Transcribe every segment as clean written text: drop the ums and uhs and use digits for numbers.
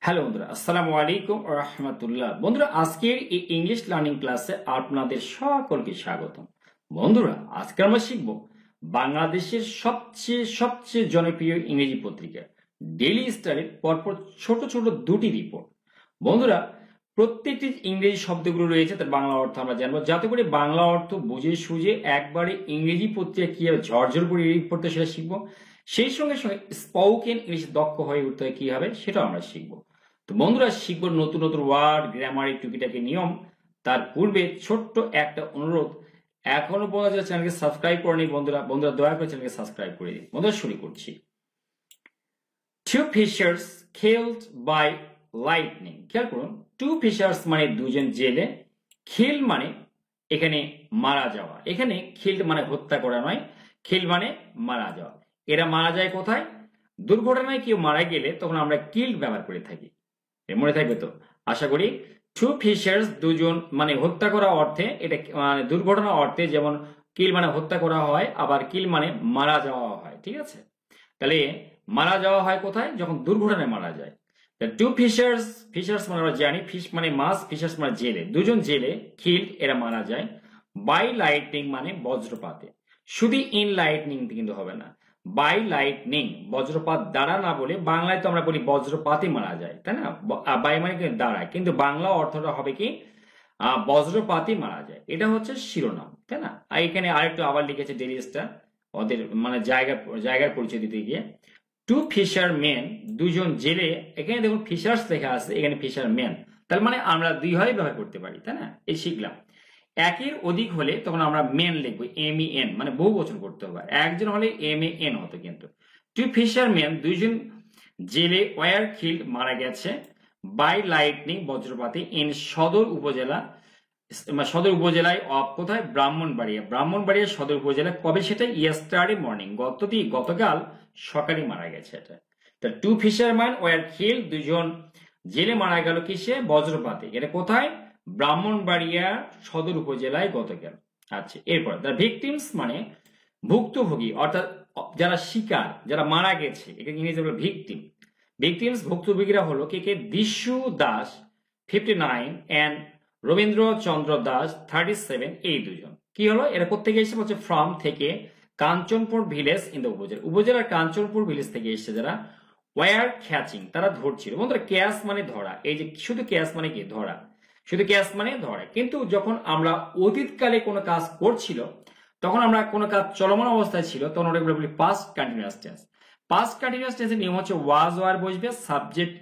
Hello বন্ধুরা, আসসালামু আলাইকুম ওয়া রাহমাতুল্লাহ। বন্ধুরা, আজকের এই ইংলিশ লার্নিং ক্লাসে আপনাদের সকলকে স্বাগতম। বন্ধুরা, আজকে আমরা শিখব বাংলাদেশের সবচেয়ে জনপ্রিয় ইংরেজি পত্রিকা ডেইলি স্টারের পরপর ছোট ছোট দুটি রিপোর্ট। বন্ধুরা, প্রত্যেকটি ইংরেজি শব্দগুলো রয়েছে, তার বাংলা অর্থ আমরা জানবো, যাতে করে বাংলা অর্থ বুঝে সুঝে একবারে ইংরেজি পত্রিকা কিভাবে ঝরঝর করে রিড করতে সেটা শিখবো। সেই সঙ্গে সঙ্গে স্পোকেন ইংলিশ দক্ষ হয়ে উঠতে হয় কিভাবে সেটাও আমরা শিখবো। তো বন্ধুরা, শিখবো নতুন নতুন ওয়ার্ড, গ্রামারের টুকিটাকি নিয়ম। তার পূর্বে ছোট্ট একটা অনুরোধ, এখনো পর্যন্ত চ্যানেলকে সাবস্ক্রাইব করেনি বন্ধুরা দয়া করে চ্যানেলকে সাবস্ক্রাইব করে দিন। বন্ধুরা, শুরু করছি। Two fishers killed by lightning. খেয়াল করুন, টু ফিশার্স মানে দুজন জেলে, কিল মানে এখানে মারা যাওয়া। এখানে কিল মানে হত্যা করা নয়, কিল মানে মারা যাওয়া। এরা মারা যায় কোথায়? দুর্ঘটনায় কেউ মারা গেলে তখন আমরা কিল ব্যবহার করে থাকি। মনে থাকবে তো আশা করি। টু ফিশার্স দুজন মানে হত্যা করা অর্থে, এটা মানে দুর্ঘটনা অর্থে, যেমন কিল মানে হত্যা করা হয়, আবার কিল মানে মারা যাওয়া হয়। ঠিক আছে, তাহলে মারা যাওয়া হয় কোথায়? যখন দুর্ঘটনায় মারা যায়। টু ফিশার্স, ফিশার্স মানে আমরা জানি ফিশ মানে মাছ, ফিশার্স মানে জেলে, দুজন জেলে কিল্ড এরা মারা যায়। বাই লাইটনিং মানে বজ্রপাতে। শুধু ইন লাইটনিং কিন্তু হবে না, বাই লাইটনিং বজ্রপাত দ্বারা না বলে বাংলায় তো আমরা বলি বজ্রপাতে মারা যায়, তাই না? বাই মানে কিন্তু দ্বারা, কিন্তু বাংলা অর্থটা হবে কি বজ্রপাতে মারা যায়। এটা হচ্ছে শিরোনাম, তাই না? আর এখানে আরেকটু আবার লিখেছে ডেইলি স্টার ওদের মানে জায়গার পরিচয় দিতে গিয়ে। টু ফিশার ম্যান দুজন জেলে, এখানে দেখুন ফিশার্স লেখা আছে, এখানে ফিশার ম্যান, তার মানে আমরা দুই ভাবে ব্যবহার করতে পারি, তাই না? এই শিখলাম। একের অধিক হলে তখন আমরা মেন লিখবো, এম ই এন, মানে বহু বচন করতে হবে। একজন হলে এম এ এন হতো, কিন্তু টু ফিশার ম্যান দুইজন জেলে ওয়ার কিল্ড মারা গেছে বাই লাইটনিং বজ্রপাতে ইন সদর উপজেলায় অফ কোথায়? ব্রাহ্মণবাড়িয়া সদর উপজেলায়। কবে সেটা? ইয়েস্টারডে মর্নিং, গতকাল সকালে মারা গেছে এটা। তা টু ফিশারম্যান ওয়ার কিল্ড দুজন জেলে মারা গেল কিসে? বজ্রপাতে। এটা কোথায়? ব্রাহ্মণবাড়িয়া সদর উপজেলায় গতকাল। আচ্ছা, এরপর দ্য ভিকটিমস মানে ভুক্তভোগী, অর্থাৎ যারা শিকার, যারা মারা গেছে, এটা ইংরেজি বলে ভিকটিম। ভিকটিমস ভুক্তভোগীরা হলো কে কে? বিশু দাস 59 এন্ড রবীন্দ্রচন্দ্র দাস 37, এই দুজন। কি হলো? এরা কোথেকে এসে? বলছে ফ্রম থেকে কাঞ্চনপুর ভিলেজ ইন দ্য উপজেলার কাঞ্চনপুর ভিলেজ থেকে এসেছে যারা। ওয়ার ক্যাচিং তারা ধরছিল। বন্ধুরা, ক্যাচ মানে ধরা, এই যে শুধু ক্যাচ মানে কি? ধরা, শুধু ক্যাচ মানে ধরা। কিন্তু যখন আমরা অতীতকালে কোনো কাজ করছিল, তখন আমরা কোনো কাজ চলমান অবস্থায় ছিল, তখন ওটা বলি past continuous tense. Past continuous টেন্সের নিয়ম হচ্ছে ওয়াজ ওয়ার বসবে, সাবজেক্ট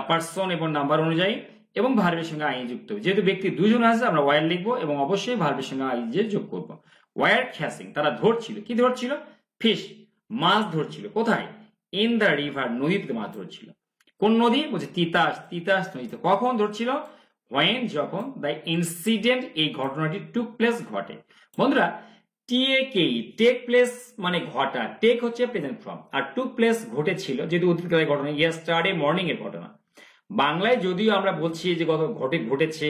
পার্সন এবং নাম্বার অনুযায়ী, এবং ভার্বের সঙ্গে আই যুক্ত। যেহেতু ব্যক্তি দুজন আছে, আমরা ওয়ার লিখবো এবং অবশ্যই ভার্বের সঙ্গে আই যে যোগ করবো। ওয়ার ক্যাচিং তারা ধরছিল। কি ধরছিল? ফিশ মাছ ধরছিল। কোথায়? ইন দ্য রিভার নদীতে মাছ ধরছিল। কোন নদী? বলছে তিতাস নদীতে। কখন ধরছিল? হোয়েন যখন দ্য ইনসিডেন্ট এই ঘটনাটি টুক প্লেস ঘটে। বন্ধুরা, টেক প্লেস মানে ঘটা, টেক হচ্ছে প্রেজেন্ট ফর্ম, আর টুক প্লেস ঘটেছিল যেহেতু অতীতকালের ঘটনা, ইয়েস্টারডে মর্নিং এর ঘটনা। বাংলায় যদিও আমরা বলছি যে ঘটেছে,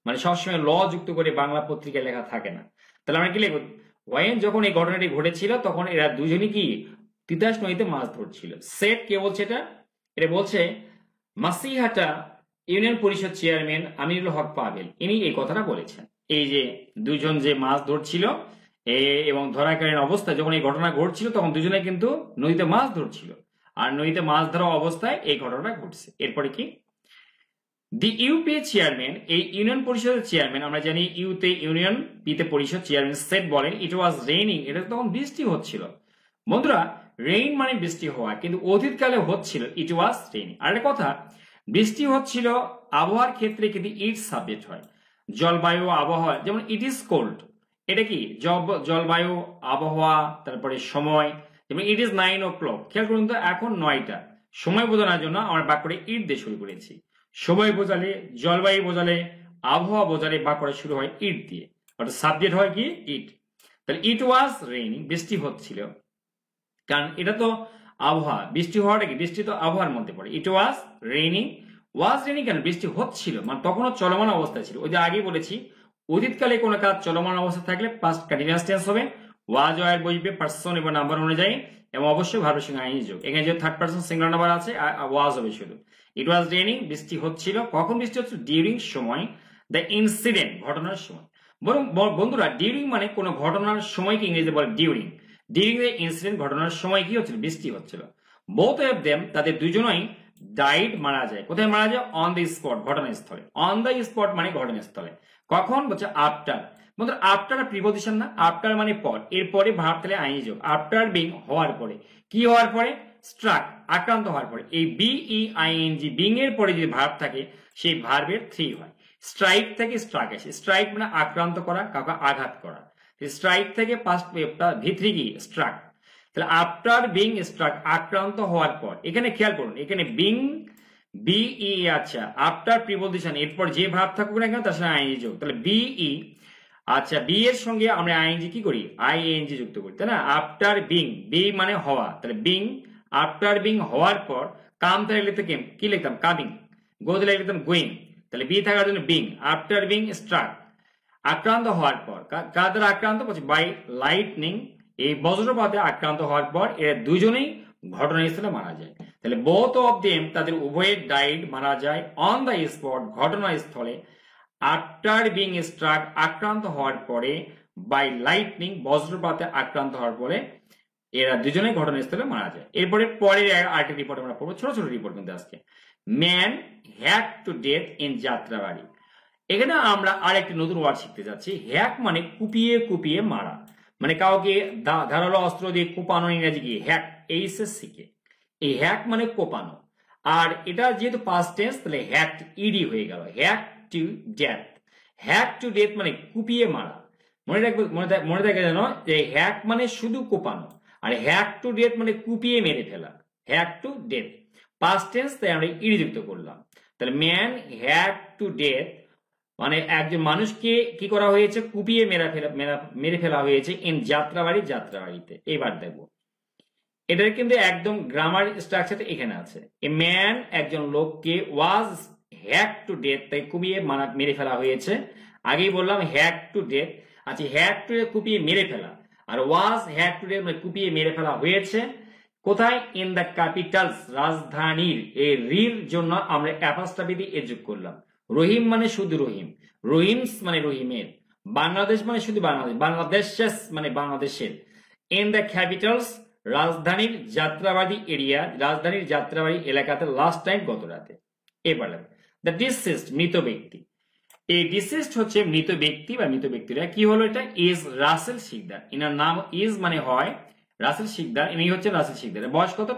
মানে সবসময় ল যুক্ত করে বাংলা পত্রিকায় লেখা থাকে না। তাহলে আমরা কি লিখব? ওয়েন যখন এই ঘটনাটি ঘটেছিল তখন এরা দুজনই কি তিতাস নদীতে মাছ ধরছিল। সেট কে বলছে এটা? এটা বলছে মাসিহাটা ইউনিয়ন পরিষদ চেয়ারম্যান আমিনুল হক পাভেল, ইনি এই কথাটা বলেছেন। এই যে দুজন যে মাছ ধরছিল এবং ধরাকালীন অবস্থায় যখন এই ঘটনা ঘটছিল, তখন দুজনে কিন্তু নদীতে মাছ ধরছিল, আর নদীতে মাছ ধরা অবস্থায় এই ঘটনাটা ঘটছে। এরপরে কি? দি ইউপি চেয়ারম্যান, এই ইউনিয়ন পরিষদের চেয়ারম্যান, আমরা জানি ইউতে ইউনিয়ন, পিতে পরিষদ, চেয়ারম্যান সেট বলেন ইট ওয়াজ রেইনিং, এটা তখন বৃষ্টি হচ্ছিল। বন্ধুরা, রেইন মানে বৃষ্টি হওয়া, কিন্তু অতীতকালে হচ্ছিল ইট ওয়াজ রেইনিং। আর একটা কথা, বৃষ্টি হচ্ছিল আবহাওয়ার ক্ষেত্রে কিন্তু ইট সাবজেক্ট হয়। জলবায়ু আবহাওয়া, যেমন ইট ইজ কোল্ড, এটা কি জলবায়ু আবহাওয়া। তারপরে সময়, যেমন ইট ইজ 9 o'clock। খেয়াল করুন তো, এখন 9টা। সময় বোঝানোর জন্য আমরা বাক্যটা ইট দিয়ে শুরু করেছি। সময় বোঝালে, জলবায়ু বোঝালে, আবহাওয়া বোঝালে বাক্যটা শুরু হয় ইট দিয়ে, অর্থাৎ সাবজেক্ট হয় কি? ইট। তাহলে ইট ওয়াজ রেইনিং, বৃষ্টি হচ্ছিল, কারণ এটা তো আবহাওয়া। বৃষ্টি হওয়াটা কি? বৃষ্টি তো আবহাওয়ার মধ্যে পড়ে। ইট ওয়াজ রেইনিং, কেন? বৃষ্টি হচ্ছিল, মানে তখনও চলমান অবস্থায় ছিল। ওই যে আগে বলেছি, অতীতকালে কোনো কাজ চলমান অবস্থা থাকলে পাস্ট কন্টিনিউয়াস টেন্স হবে, ওয়াজ ওয়ার বসবে পার্সন এবং নাম্বার অনুযায়ী, এবং অবশ্যই ভার্বের সঙ্গে আইএনজি যোগ। এখানে যে থার্ড পারসন সিঙ্গুলার নাম্বার আছে ওয়াজ হবে শুধু। ইট ওয়াজ রেইনিং, বৃষ্টি হচ্ছিল। কখন বৃষ্টি হচ্ছিল? ডিউরিং সময়, দ্য ইনসিডেন্ট ঘটনার সময়। বরং বন্ধুরা ডিউরিং মানে কোনো ঘটনার সময়কে ইংরেজিতে বলে ডিউরিং। ডিউরিং দ্য ইনসিডেন্ট ঘটনার সময় কি হচ্ছিল? বৃষ্টি হচ্ছিল। বোথ অফ দেম তাদের দুজনেই ডাইড মারা যায়। কোথায় মারা যায়? অন দ্য স্পট ঘটনাস্থলে। অন দ্য স্পট মানে ঘটনাস্থলে। কখন? বলছে আফটার। বন্ধুরা আফটার প্রিপোজিশন না, আফটার মানে পর, এরপরে ভার্ব তাহলে আইএনজি যোগ। আফটার বিং হওয়ার পরে, কি হওয়ার পরে? স্ট্রাক আক্রান্ত হওয়ার পরে। এই বিইআইএনজি বিং এর পরে যদি ভার্ব থাকে সেই ভার্বের থ্রি হয়। স্ট্রাইক থেকে স্ট্রাক আসে। স্ট্রাইক মানে আক্রান্ত করা, কাউকে আঘাত করা। স্ট্রাইক থেকে পাস্ট ভিতরি কি? স্ট্রাক। তাহলে আফটার বিং স্ট্রাক আক্রান্ত হওয়ার পর। এখানে খেয়াল করুন, এখানে বিং বিই আচ্ছা আফটার প্রিপোজিশন এরপর যে ভার্ব থাকুক না কেন তার সাথে আইএনজি যোগ। তাহলে বিই আচ্ছা বি এর সঙ্গে আমরা আইএনজি কি করি? আইএনজি যুক্ত করি, তাই না? আফটার বিং, বি মানে হওয়া, তাহলে বিং আফটার বিং হওয়ার পর কাম তাহলে লিখতে কি লিখতাম? কামিং। গো দিলে লিখতাম গোয়িং। তাহলে বি থাকার জন্য বিং আফটার বিং স্ট্রাক আক্রান্ত হওয়ার পর। কার দ্বারা আক্রান্ত? বলছে বাই লাইটনিং। এই বজ্রপাতে আক্রান্ত হওয়ার পর এরা দুজনেই ঘটনাস্থলে মারা যায়। তাহলে বোথ অফ দেম তাদের উভয়ের ডাইড মারা যায় অন দ্য স্পট ঘটনাস্থলে। আফটার বিং স্ট্রাক আক্রান্ত হওয়ার পরে, বাই লাইটনিং বজ্রপাতে আক্রান্ত হওয়ার পরে এরা দুজনেই ঘটনাস্থলে মারা যায়। এরপরে পরের আরেকটি রিপোর্ট আমরা পড়বো, ছোট ছোট রিপোর্ট কিন্তু আজকে। Man hack to death in Jatrabari. এখানে আমরা আরেকটি নতুন ওয়ার্ড শিখতে যাচ্ছি। হ্যাক মানে কুপিয়ে কুপিয়ে মারা, মানে কাউকে ধারালো অস্ত্র দিয়ে কোপানো, ইংরেজি কি? Hack, HSC. এই হ্যাক মানে কোপানো। আর এটা যেহেতু পাস্ট টেন্স তাহলে হ্যাক ইডি হয়ে গেল, hack to death. Hack to death মানে কুপিয়ে মারা। মনে থাকে যেন যে হ্যাক মানে শুধু কোপানো, আর হ্যাক টু ডেথ মানে কুপিয়ে মেরে ফেলা। Hack to death past tense, তাই আমরা ইডি যুক্ত করলাম। তাহলে ম্যান হ্যাক টু ডেথ মানে একজন মানুষকে কি করা হয়েছে? কুপিয়ে মেরে ফেলা হয়েছে ইন যাত্রাবাড়িতে। এবার দেখবো এটার কিন্তু একদম গ্রামার স্ট্রাকচারটা এখানে আছে। এ ম্যান একজন লোককে ওয়াজ হ্যাক টু ডেথ, তাই কুপিয়ে মেরে ফেলা হয়েছে। আগেই বললাম হ্যাক টু ডেথ। আচ্ছা হ্যাক টু ডেথ কুপিয়ে মেরে ফেলা, আর ওয়াজ হ্যাক টু ডেথ মানে কুপিয়ে মেরে ফেলা হয়েছে। কোথায়? ইন দ্য ক্যাপিটালস রাজধানীর। এই রির জন্য আমরা অ্যাপোস্ট্রফি দিয়ে যোগ করলাম। রহিম মানে শুধু রহিম, রহিমস মানে রহিমের। বাংলাদেশ মানে শুধু বাংলাদেশ, বাংলাদেশেস মানে বাংলাদেশের। ইন দ্য ক্যাপিটালস রাজধানীর যাত্রাবাড়ি এরিয়া, রাজধানীর যাত্রাবাড়ি এলাকাতে লাস্ট নাইট গত রাতে। এবারে দ্য ডিসিস্ট মৃত ব্যক্তি। এই ডিসিস্ট হচ্ছে মৃত ব্যক্তি বা মৃত ব্যক্তিরা। কি হলো এটা? ইজ রাসেল শিকদার। ইনার নাম ইজ মানে হয় রাসেল শিকদার, ইনি হচ্ছে রাসেল শিকদার। বয়স কত?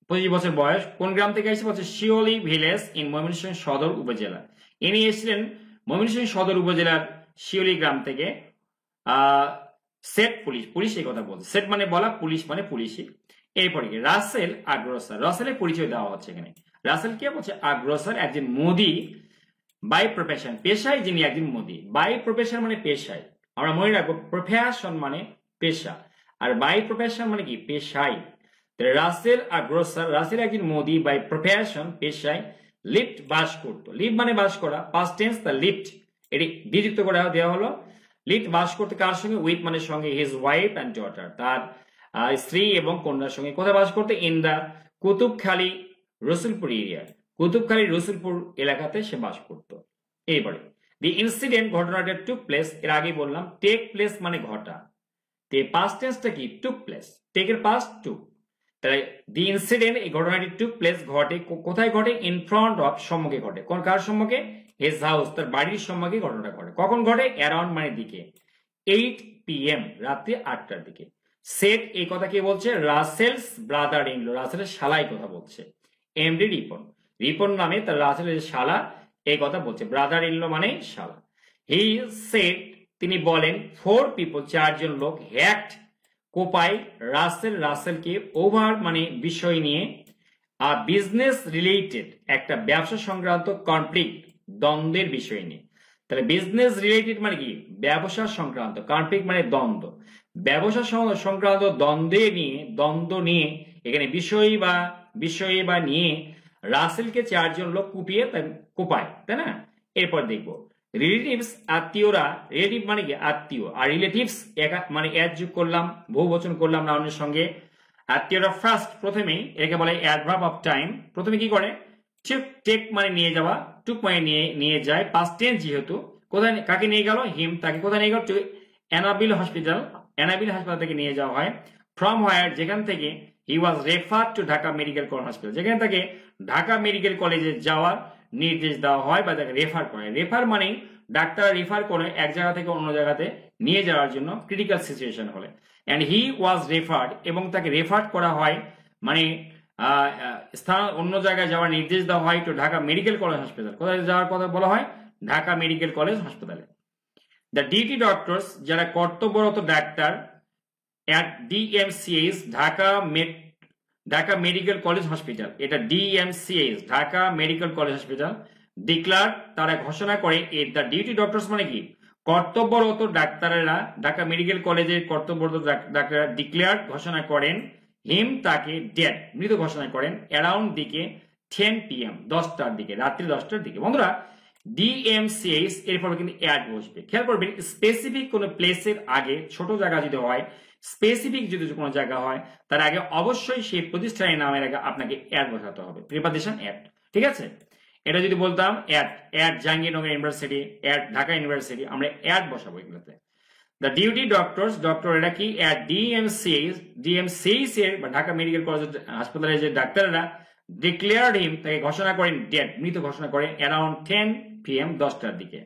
25 বছর বয়স। কোন গ্রাম থেকে এসেছে? বলছে শিওলি ভিলেজ ইন ময়মনসিংহ সদর উপজেলা। ইনি এসেছিলেন ময়মনসিংহ সদর উপজেলার শিওলি গ্রাম থেকে। সেট পুলিশ এই কথা বলছে। সেট মানে বলা, পুলিশ মানে পুলিশই। এরপরে রাসেল আগ্রসার, রাসেলের পরিচয় দেওয়া হচ্ছে এখানে। রাসেল কে? বলছে আগ্রসার একজন মোদি বাই প্রফেশন, পেশায় যিনি একজন মোদি। বাই প্রফেশন মানে পেশায়, আমরা মনে রাখবো প্রফেশন মানে পেশা, আর বাই প্রফেশন মানে কি? পেশায়। রাসেল আগ্রসার, রাসেল একজন মোদি বাই প্রফেশন পেশায় লিফট বাস করতো। লিভ মানে বাস করা, পাস্ট টেন্স, তা লিফট এটি বিযুক্ত করে দেওয়া হলো। লিফট বাস করতে কার সঙ্গে? উইথ মানে সঙ্গে, হিজ ওয়াইফ অ্যান্ড ডটার, তার স্ত্রী এবং কন্যার সঙ্গে। কোথায় বাস করতে? In the Kutubkhali Rasulpur area, Kutubkhali Rasulpur এলাকাতে সে বাস করত। এইবারে দি ইনসিডেন্ট ঘটনাটা টুক প্লেস, এর আগে বললাম টেক প্লেস মানে ঘটা, তে পাস্ট টেন্সটা কি? টুক প্লেস, টেকের পাস্ট টুক। তাহলে দি ইনসিডেন্ট এই ঘটনাটি টুক প্লেস ঘটে কোথায় ঘটে? ইন ফ্রন্ট অফ সম্মুখে ঘটে। কোন কার সম্মুখে? হিজ হাউস, তার বাড়ির সম্মুখে ঘটনাটা ঘটে। কখন ঘটে? অ্যারাউন্ড মানে দিকে, 8 PM রাত্রি 8টার দিকে। সেট এই কথা কে বলছে? রাসেলস ব্রাদার ইন ল, রাসেলের শালাই কথা বলছে। এমডি রিপন, রিপন নামে তার রাসেলের শালা এই কথা বলছে। ব্রাদার ইন ল মানে শালা। হি সেট তিনি বলেন 4 পিপল চারজন লোক হ্যাক্ট কোপায় রাসেলকে ওভার মানে বিষয় নিয়ে বিজনেস রিলেটেড একটা ব্যবসা সংক্রান্ত কনফ্লিক্ট দ্বন্দ্বের বিষয় নিয়ে। তাহলে বিজনেস রিলেটেড মানে কি? ব্যবসা সংক্রান্ত, কনফ্লিক্ট মানে দ্বন্দ্ব, ব্যবসা সংক্রান্ত দ্বন্দ্ব নিয়ে এখানে বিষয়ে বা নিয়ে রাসেলকে চারজন লোক কোপায়, তাই না? এরপর দেখবো রিলেটিভস আত্মীয়রা, রিলেটিভ মানে কি আত্মীয়, আর রিলেটিভস মানে অ্যাড যোগ করলাম, বহু বচন করলাম নাউনের সঙ্গে। আত্মীয়রা ফার্স্ট প্রথমেই, এটাকে বলে অ্যাডভার্ব অফ টাইম। প্রথমে কি করে, টেক মানে নিয়ে যাওয়া, টুক মানে নিয়ে যায়, পাস্ট টেন্স যেহেতু। কোথায় কাকে নিয়ে গেল, হিম, তাকে কোথায় নিয়ে গেল, টু অ্যানাবিল হসপিটাল, অ্যানাবিল হাসপাতাল থেকে নিয়ে যাওয়া হয়। ফ্রম হোয়ার, যেখান থেকে, he was refer to Dhaka medical college hospital, যেখানে তাকে ঢাকা মেডিকেল কলেজে যাওয়ার নির্দেশ দেওয়া হয় বা তাকে রেফার করে। রেফার মানে ডাক্তার রেফার করে এক জায়গা থেকে অন্য জায়গাতে নিয়ে যাওয়ার জন্য ক্রিটিক্যাল সিচুয়েশন হলে। অ্যান্ড হি ওয়াজ রেফার্ড, এবং তাকে রেফার করা হয় মানে স্থান অন্য জায়গায় যাওয়ার নির্দেশ দেওয়া হয় to Dhaka medical college hospital. কোথায় যাওয়ার কথা বলা হয়, ঢাকা মেডিকেল কলেজ হাসপাতালে। দ্য ডিউটি ডক্টরস, যারা কর্তব্যরত ডাক্তার, at DMCH Dhaka medical college hospital, এটা DMCH Dhaka medical college hospital, declare, তারা ঘোষণা করে, দ্য ডিউটি ডক্টরস মানে কি কর্তব্যরত ডাক্তারেরা, ঢাকা মেডিকেল কলেজের কর্তব্যরত ডাক্তাররা ডিক্লেয়ার ঘোষণা করেন, হিম তাকে ডেড মৃত ঘোষণা করেন, অ্যারাউন্ড দিকে 10 PM 10টার দিকে, রাত্রি 10টার দিকে। বন্ধুরা ডিএমসিএইচ এরপরে কিন্তু অ্যাড বসবে, খেয়াল করবেন স্পেসিফিক কোনো প্লেসের আগে ছোট জায়গা যদি হয়, স্পেসিফিক যদি কোনো জায়গা হয়, তার আগে অবশ্যই সেই প্রতিষ্ঠানের নামের আগে আপনাকে অ্যাড বসাতে হবে, প্রিপজিশন অ্যাড। ঠিক আছে, এটা যদি বলতাম ad Jahangirnagar university, ad Dhaka university, আমরা অ্যাড বসাবো এগুলোতে। দ্য ডিউটি ডক্টরস, ডক্টর এটা কি অ্যাট ডিএমসিএইচ এর বা ঢাকা মেডিকেল কলেজ হাসপাতালের যে ডাক্তাররা ডিক্লেয়ার্ড হিম, তাকে ঘোষণা করেন ডেড মৃত ঘোষণা করেন, অ্যারাউন্ড 10 PM 10টার দিকে।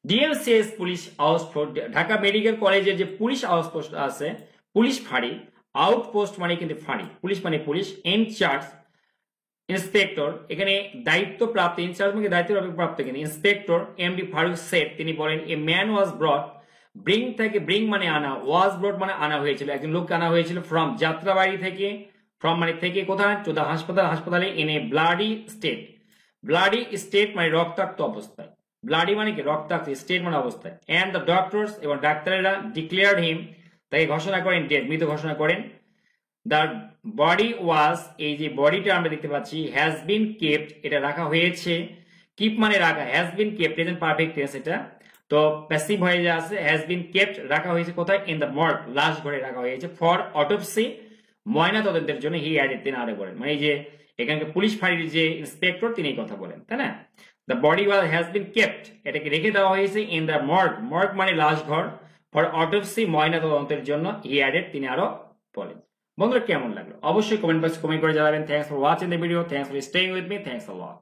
ডিএমসিএস পুলিশ আউটপোস্ট, ঢাকা মেডিকেল কলেজের যে পুলিশ আউটপোস্ট আছে, পুলিশ ফাঁড়ি, আউটপোস্ট মানে কিন্তু ফাঁড়ি, পুলিশ মানে পুলিশ, ইনচার্জ ইন্সপেক্টর, এখানে দায়িত্বপ্রাপ্ত, ইনচার্জ মানে দায়িত্বপ্রাপ্ত, কিন্তু ইন্সপেক্টর এমডি ফারুক সেট, তিনি বলেন এ ম্যান ওয়াজ ব্রট, ব্রিং থেকে ব্রিং মানে আনা, ওয়াজ ব্রট মানে আনা হয়েছিল, একজন লোককে আনা হয়েছিল, ফ্রম যাত্রাবাড়ি থেকে, ফ্রম মানে থেকে কোথায়, টু দা হাসপাতালে, in a bloody state, bloody state মানে রক্তাক্ত অবস্থায়, ব্লাডি মানে কি রক্তাক্ত, স্টেট মানে অবস্থায়, এন্ড দ্য ডক্টরস এবং ডাক্তারেরা ডিক্লেয়ার্ড হিম, তাকে ঘোষণা করেন ডেড মৃত ঘোষণা করেন। দ্য বডি ওয়াজ, এই যে বডিটা আমরা দেখতে পাচ্ছি, হ্যাজ বিন কেপ্ট, এটা রাখা হয়েছে, কিপ মানে রাখা, has been kept present perfect tense, এটা তো প্যাসিভ হয়ে যা আছে, হ্যাজ বিন কেপ্ট রাখা হয়েছে কোথায়, ইন দ্য মর্গ লাশ ঘরে রাখা হয়েছে, ফর অটোপসি ময়না তদন্তের জন্য, হি অ্যাডেড তিনি আরো বলেন, মানে এই যে এখানকার পুলিশ ফাঁড়ির যে ইন্সপেক্টর তিনি এই কথা বলেন, তাই না। The body was has been kept, এটাকে রেখে দেওয়া হয়েছে, ইন দ্য মর্গ, মর্গ মানে লাশ ঘর, ফর অটোপসি ময়না তদন্তের জন্য, হি অ্যাডেড তিনি আরো বলেন। বন্ধুরা কেমন লাগলো অবশ্যই কমেন্ট বক্সে কমেন্ট করে জানাবেন। Thanks for watching the video, thanks for staying with me, thanks a lot.